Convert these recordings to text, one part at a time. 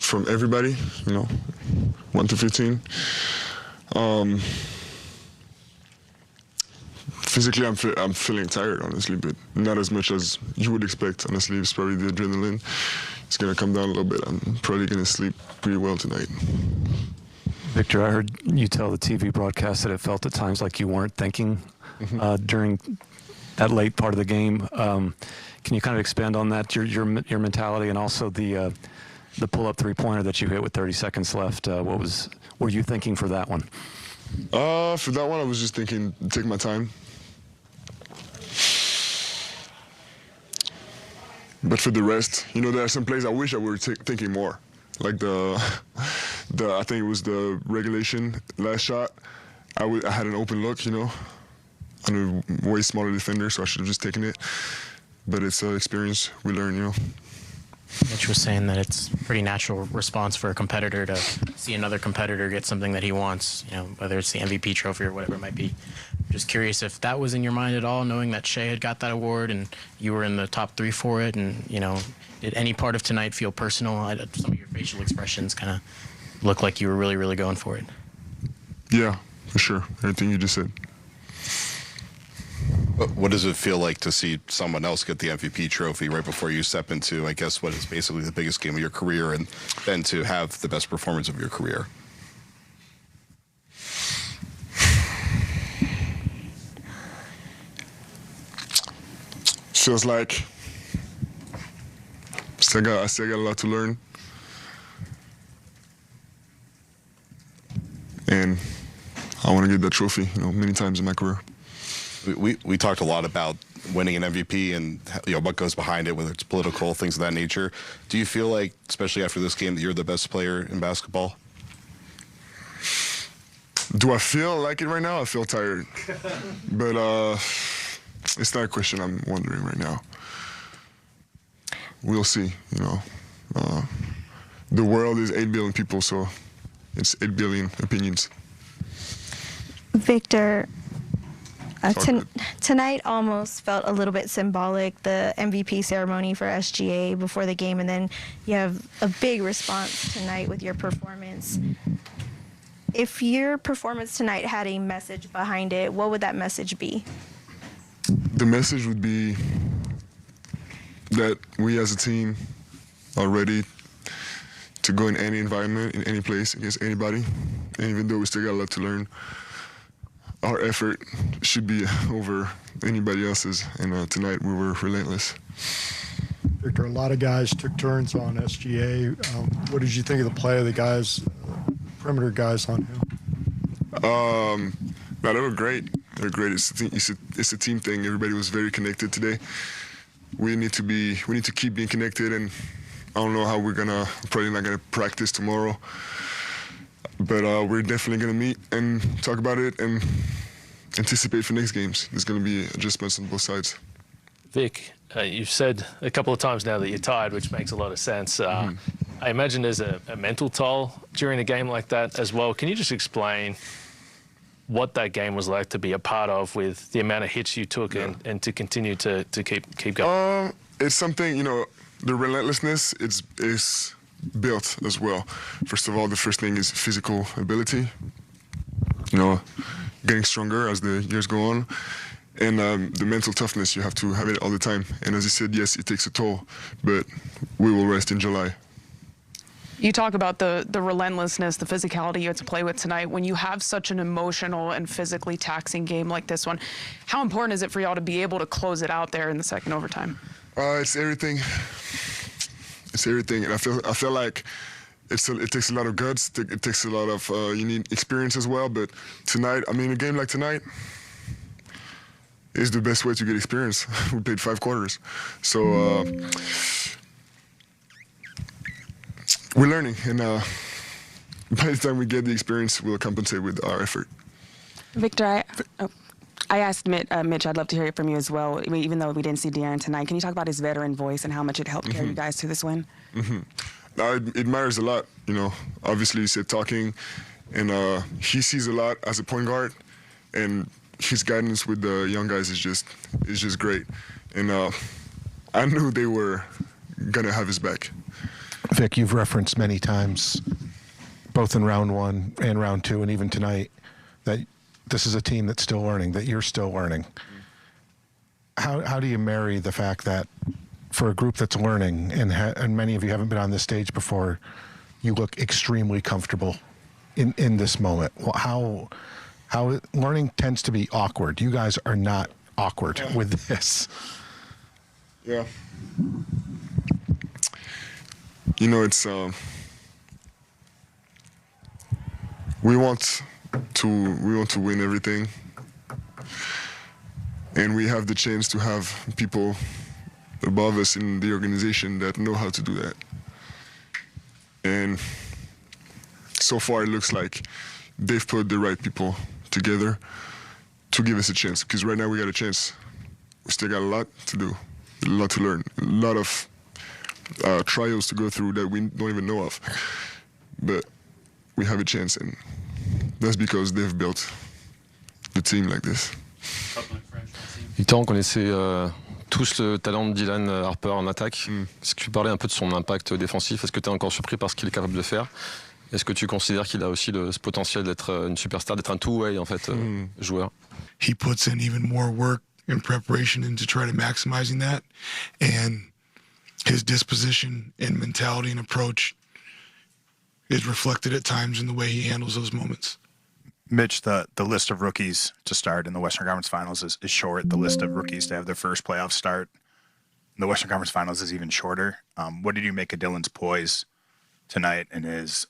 from everybody, 1 to 15. Physically, I'm feeling tired, honestly, but not as much as you would expect, honestly. It's probably the adrenaline. It's going to come down a little bit. I'm probably going to sleep pretty well tonight. Victor, I heard you tell the TV broadcast that it felt at times like you weren't thinking during that late part of the game. Can you kind of expand on that, your mentality, and also the pull-up three-pointer that you hit with 30 seconds left? What were you thinking for that one? For that one, I was just thinking, take my time. But for the rest, there are some plays I wish I were thinking more. Like I think it was the regulation last shot. I had an open look, on a way smaller defender, so I should have just taken it. But it's an experience we learn, Mitch was saying that it's a pretty natural response for a competitor to see another competitor get something that he wants, whether it's the MVP trophy or whatever it might be. Just curious if that was in your mind at all, knowing that Shai had got that award and you were in the top 3 for it, and, did any part of tonight feel personal? Some of your facial expressions kind of look like you were really, really going for it. Yeah, for sure. Everything you just said. What does it feel like to see someone else get the MVP trophy right before you step into, I guess, what is basically the biggest game of your career, and then to have the best performance of your career? Feels like I still got a lot to learn. And I want to get that trophy, many times in my career. We talked a lot about winning an MVP and what goes behind it, whether it's political, things of that nature. Do you feel like, especially after this game, that you're the best player in basketball? Do I feel like it right now? I feel tired. But it's not a question I'm wondering right now. We'll see, The world is 8 billion people, so it's 8 billion opinions. Victor, tonight almost felt a little bit symbolic, the MVP ceremony for SGA before the game, and then you have a big response tonight with your performance. If your performance tonight had a message behind it, what would that message be? The message would be that we as a team are ready to go in any environment, in any place, against anybody. And even though we still got a lot to learn, our effort should be over anybody else's. And tonight we were relentless. Victor, a lot of guys took turns on SGA. What did you think of the play of the guys, perimeter guys on him? No, they were great. They're great. It's a team thing. Everybody was very connected today. We need to keep being connected, and I don't know how probably not gonna practice tomorrow, but we're definitely gonna meet and talk about it and anticipate for next games. There's gonna be adjustments on both sides. Vic, you've said a couple of times now that you're tired, which makes a lot of sense. I imagine there's a mental toll during a game like that as well. Can you just explain what that game was like to be a part of, with the amount of hits you took and to continue to keep going? It's something, the relentlessness is built as well. First of all, the first thing is physical ability, getting stronger as the years go on. And the mental toughness, you have to have it all the time. And as you said, yes, it takes a toll, but we will rest in July. You talk about the relentlessness, the physicality you had to play with tonight. When you have such an emotional and physically taxing game like this one, how important is it for y'all to be able to close it out there in the second overtime? It's everything. It's everything, and I feel like it takes a lot of guts. It takes a lot of you need experience as well. But tonight, a game like tonight is the best way to get experience. We played 5 quarters, so we're learning, and by the time we get the experience, we'll compensate with our effort. Victor, I asked Mitch, I'd love to hear it from you as well, even though we didn't see De'Aaron tonight. Can you talk about his veteran voice and how much it helped carry you guys to this win? It matters a lot, Obviously, he said talking, and he sees a lot as a point guard, and his guidance with the young guys is just great. And I knew they were gonna have his back. Vic, you've referenced many times, both in round one and round two, and even tonight, that this is a team that's still learning, that you're still learning. How do you marry the fact that for a group that's learning, and many of you haven't been on this stage before, you look extremely comfortable in this moment? Well, how learning tends to be awkward. You guys are not awkward with this. Yeah. You know, it's we want to win everything, and we have the chance to have people above us in the organization that know how to do that. And so far, it looks like they've put the right people together to give us a chance. Because right now we got a chance. We still got a lot to do, a lot to learn, a lot of trials to go through that we don't even know of. But we have a chance, and that's because they've built the team like this. Il temps qu'on connaissait tous le talent de Dylan Harper en attaque. Est-ce que tu parlais un peu de son impact défensif? Est-ce que tu es encore surpris par ce qu'il est capable de faire? Est-ce que tu considères qu'il a aussi ce potentiel d'être une superstar, d'être un two-way en fait, joueur? He puts in even more work and preparation into try to maximizing that, and his disposition and mentality and approach is reflected at times in the way he handles those moments. Mitch, the list of rookies to start in the Western Conference Finals is short. The list of rookies to have their first playoff start in the Western Conference Finals is even shorter. What did you make of Dylan's poise tonight and his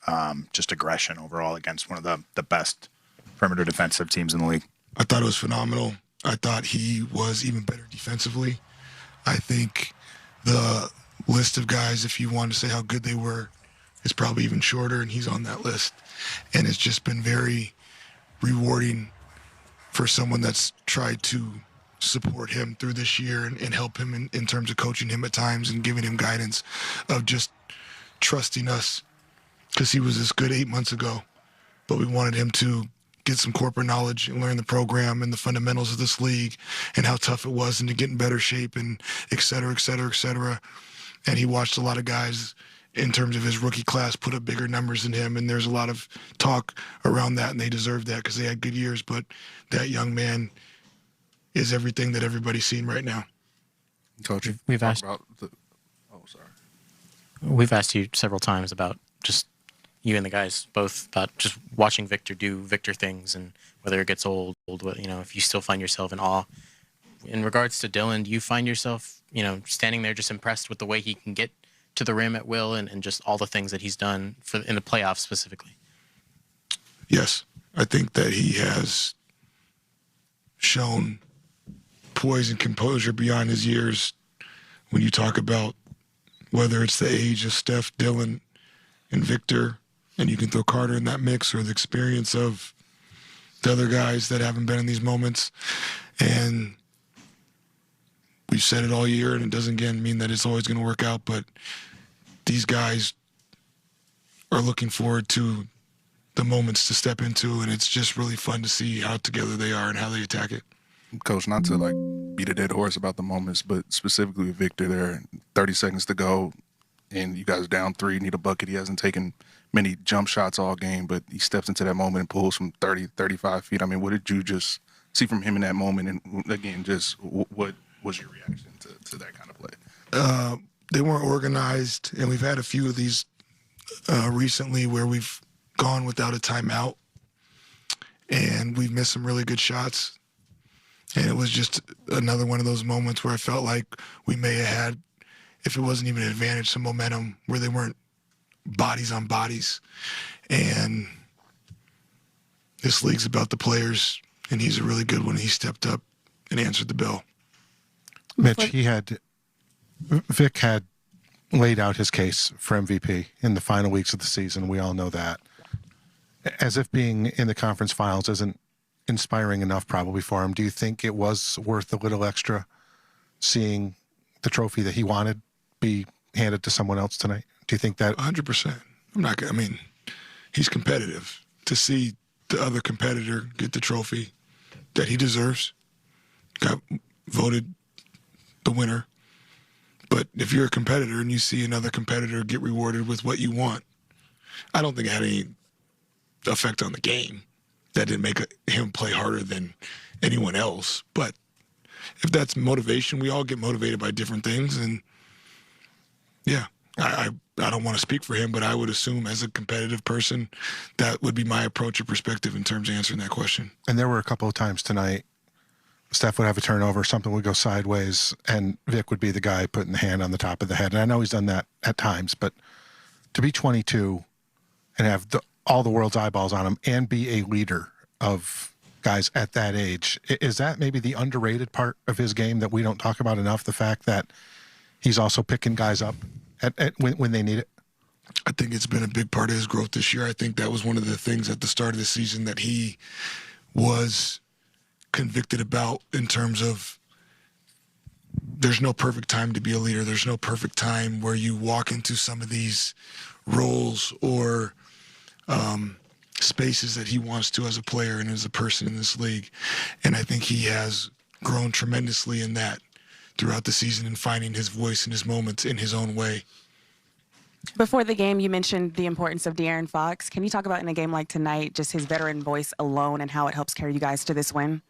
just aggression overall against one of the best perimeter defensive teams in the league? I thought it was phenomenal. I thought he was even better defensively. I think the list of guys, if you want to say how good they were, is probably even shorter, and he's on that list. And it's just been very rewarding for someone that's tried to support him through this year and help him in terms of coaching him at times and giving him guidance of just trusting us, because he was this good 8 months ago, but we wanted him to get some corporate knowledge and learn the program and the fundamentals of this league and how tough it was and to get in better shape and et cetera, et cetera, et cetera. And he watched a lot of guys in terms of his rookie class put up bigger numbers than him, and there's a lot of talk around that, and they deserve that because they had good years, but that young man is everything that everybody's seen right now. Coach, We've asked about the... Oh, sorry. We've asked you several times about just you and the guys both about just watching Victor do Victor things, and whether it gets old, you know, if you still find yourself in awe. In regards to Dylan, do you find yourself, you know, standing there just impressed with the way he can get to the rim at will and just all the things that he's done in the playoffs specifically? Yes, I think that he has shown poise and composure beyond his years. When you talk about whether it's the age of Steph, Dylan, and Victor, and you can throw Carter in that mix, or the experience of the other guys that haven't been in these moments. And we've said it all year, and it doesn't, again, mean that it's always going to work out, but these guys are looking forward to the moments to step into, and it's just really fun to see how together they are and how they attack it. Coach, not to like beat a dead horse about the moments, but specifically with Victor there, 30 seconds to go, and you guys are down 3, need a bucket. He hasn't taken many jump shots all game, but he steps into that moment and pulls from 30, 35 feet. I mean, what did you just see from him in that moment? And again, just what was your reaction to that kind of play? They weren't organized, and we've had a few of these recently where we've gone without a timeout, and we've missed some really good shots. And it was just another one of those moments where I felt like we may have had, if it wasn't even an advantage, some momentum where they weren't bodies on bodies. And this league's about the players, and he's a really good one. He stepped up and answered the bell. Mitch, Vic had laid out his case for MVP in the final weeks of the season. We all know that. As if being in the conference finals isn't inspiring enough probably for him, do you think it was worth a little extra seeing the trophy that he wanted be handed to someone else tonight? Do you think that? 100%. I mean, he's competitive. To see the other competitor get the trophy that he deserves, got voted the winner, But if you're a competitor and you see another competitor get rewarded with what you want, I don't think it had any effect on the game. That didn't make him play harder than anyone else. But if that's motivation, we all get motivated by different things. And, yeah, I don't want to speak for him, but I would assume as a competitive person, that would be my approach or perspective in terms of answering that question. And there were a couple of times tonight, Steph would have a turnover, something would go sideways, and Vic would be the guy putting the hand on the top of the head. And I know he's done that at times, but to be 22 and have all the world's eyeballs on him and be a leader of guys at that age, is that maybe the underrated part of his game that we don't talk about enough, the fact that he's also picking guys up when they need it? I think it's been a big part of his growth this year. I think that was one of the things at the start of the season that he was convicted about, in terms of there's no perfect time to be a leader. There's no perfect time where you walk into some of these roles or spaces that he wants to as a player and as a person in this league. And I think he has grown tremendously in that throughout the season and finding his voice and his moments in his own way. Before the game, you mentioned the importance of De'Aaron Fox. Can you talk about, in a game like tonight, just his veteran voice alone and how it helps carry you guys to this win?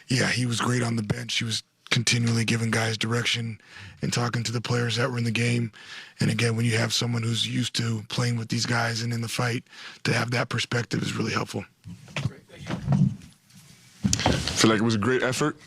Yeah, he was great on the bench. He was continually giving guys direction and talking to the players that were in the game. And again, when you have someone who's used to playing with these guys and in the fight, to have that perspective is really helpful. I feel like it was a great effort.